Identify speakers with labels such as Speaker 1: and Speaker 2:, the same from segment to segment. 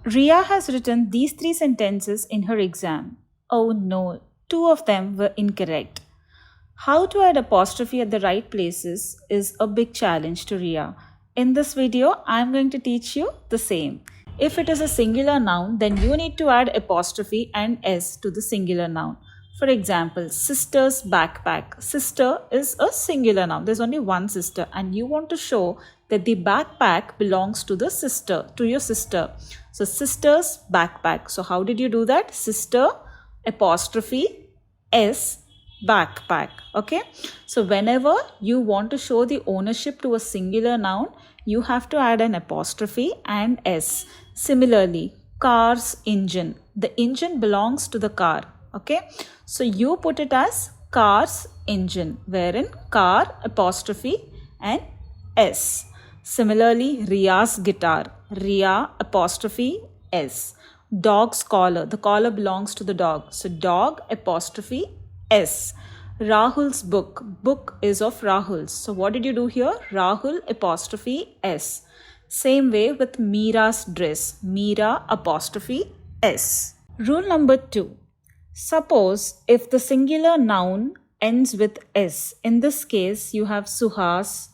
Speaker 1: Ria has written these 3 sentences in her exam. Oh no, 2 of them were incorrect. How to add apostrophe at the right places is a big challenge to Ria. In this video, I am going to teach you the same. If it is a singular noun, then you need to add apostrophe and s to the singular noun. For example, sister's backpack. Sister is a singular noun. There's only one sister, and you want to show that the backpack belongs to the sister, to your sister. So sister's backpack. So how did you do that? Sister apostrophe s backpack. Okay, so whenever you want to show the ownership to a singular noun, you have to add an apostrophe and s. Similarly, car's engine. The engine belongs to the car. Okay, so you put it as car's engine, wherein car apostrophe and s. Similarly, Ria's guitar. Ria apostrophe s. Dog's collar. The collar belongs to the dog. So dog apostrophe s. Rahul's book. Book is of Rahul's. So what did you do here? Rahul apostrophe s. Same way with Meera's dress. Meera apostrophe s. Rule number 2. Suppose if the singular noun ends with s. In this case, you have Suhas,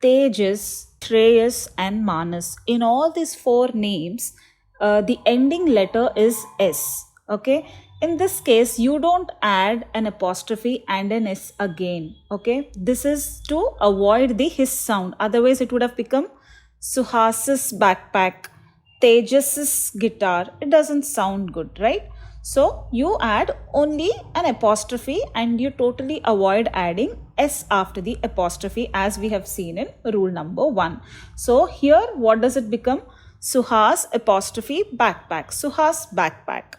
Speaker 1: Tejas, Shreyas and Manas. In all these 4 names, the ending letter is s. Okay. In this case, you don't add an apostrophe and an s again. Okay. This is to avoid the hiss sound. Otherwise, it would have become Suhas's backpack, Tejas's guitar. It doesn't sound good, right? So you add only an apostrophe and you totally avoid adding s after the apostrophe, as we have seen in rule number 1. So here what does it become? Suhas apostrophe backpack. Suhas backpack.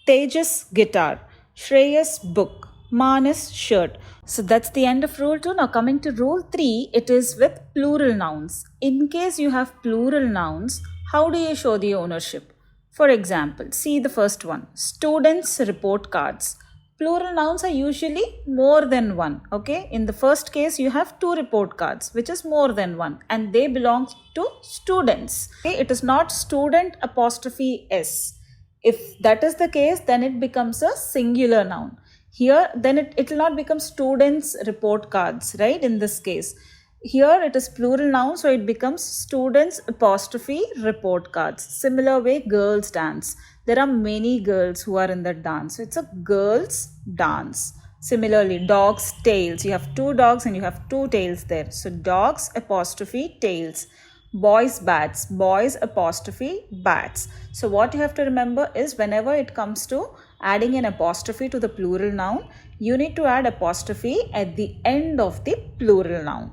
Speaker 1: Tejas guitar. Shreyas book. Manas shirt. So that's the end of rule 2. Now coming to rule 3, it is with plural nouns. In case you have plural nouns, how do you show the ownership? For example, see the first one, students' report cards. Plural nouns are usually more than one. Okay, in the first case, you have 2 report cards, which is more than one, and they belong to students. Okay, it is not student apostrophe s. If that is the case, then it becomes a singular noun. Here, then it will not become students' report cards, right? In this case. Here it is plural noun, so it becomes students apostrophe report cards. Similar way, girls dance. There are many girls who are in that dance. So it's a girls dance. Similarly, dogs tails. You have 2 dogs and you have 2 tails there. So dogs apostrophe tails. Boys bats. Boys apostrophe bats. So what you have to remember is whenever it comes to adding an apostrophe to the plural noun, you need to add apostrophe at the end of the plural noun.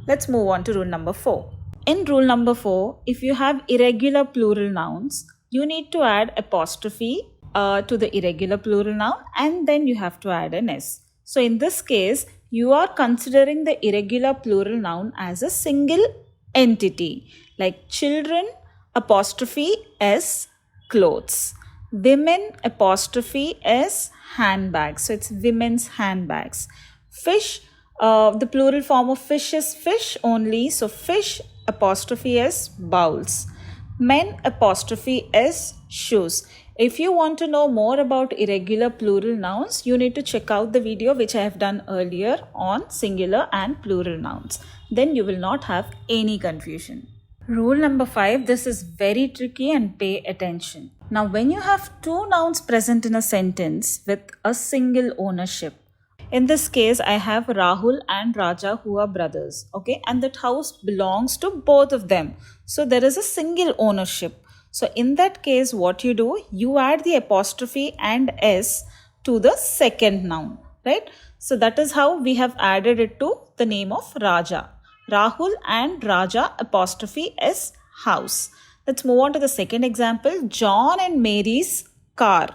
Speaker 1: Let's move on to rule number 4. In rule number 4, if you have irregular plural nouns, you need to add apostrophe to the irregular plural noun and then you have to add an s. So in this case, you are considering the irregular plural noun as a single entity, like children apostrophe s clothes, women apostrophe s handbags. So it's women's handbags. Fish, the plural form of fish is fish only. So fish apostrophe s bowls. Men apostrophe s shoes. If you want to know more about irregular plural nouns, you need to check out the video which I have done earlier on singular and plural nouns. Then you will not have any confusion. Rule number 5, this is very tricky and pay attention. Now when you have 2 nouns present in a sentence with a single ownership, in this case, I have Rahul and Raja who are brothers, okay, and that house belongs to both of them. So there is a single ownership. So in that case, what you do, you add the apostrophe and s to the second noun, right? So that is how we have added it to the name of Raja. Rahul and Raja apostrophe s house. Let's move on to the second example. John and Mary's car.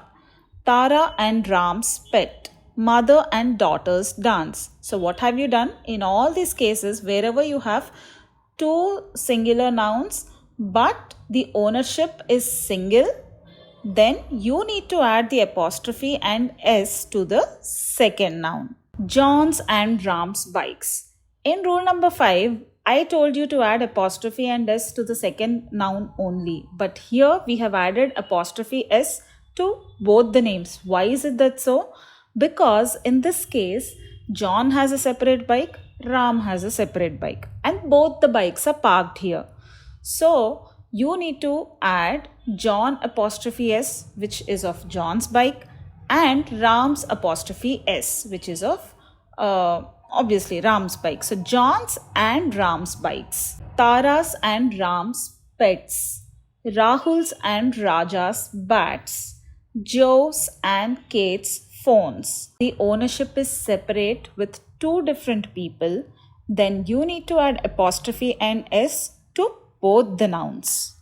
Speaker 1: Tara and Ram's pet. Mother and daughter's dance. So what have you done? In all these cases, wherever you have 2 singular nouns but the ownership is single, then you need to add the apostrophe and s to the second noun. John's and Ram's bikes. In rule number 5, I told you to add apostrophe and s to the second noun only, but here we have added apostrophe s to both the names. Why is it that so? Because in this case, John has a separate bike, Ram has a separate bike, and both the bikes are parked here. So you need to add John apostrophe s, which is of John's bike, and Ram's apostrophe s, which is of obviously Ram's bike. So John's and Ram's bikes, Tara's and Ram's pets, Rahul's and Raja's bats, Joe's and Kate's phones. The ownership is separate with two different people. Then you need to add apostrophe and s to both the nouns.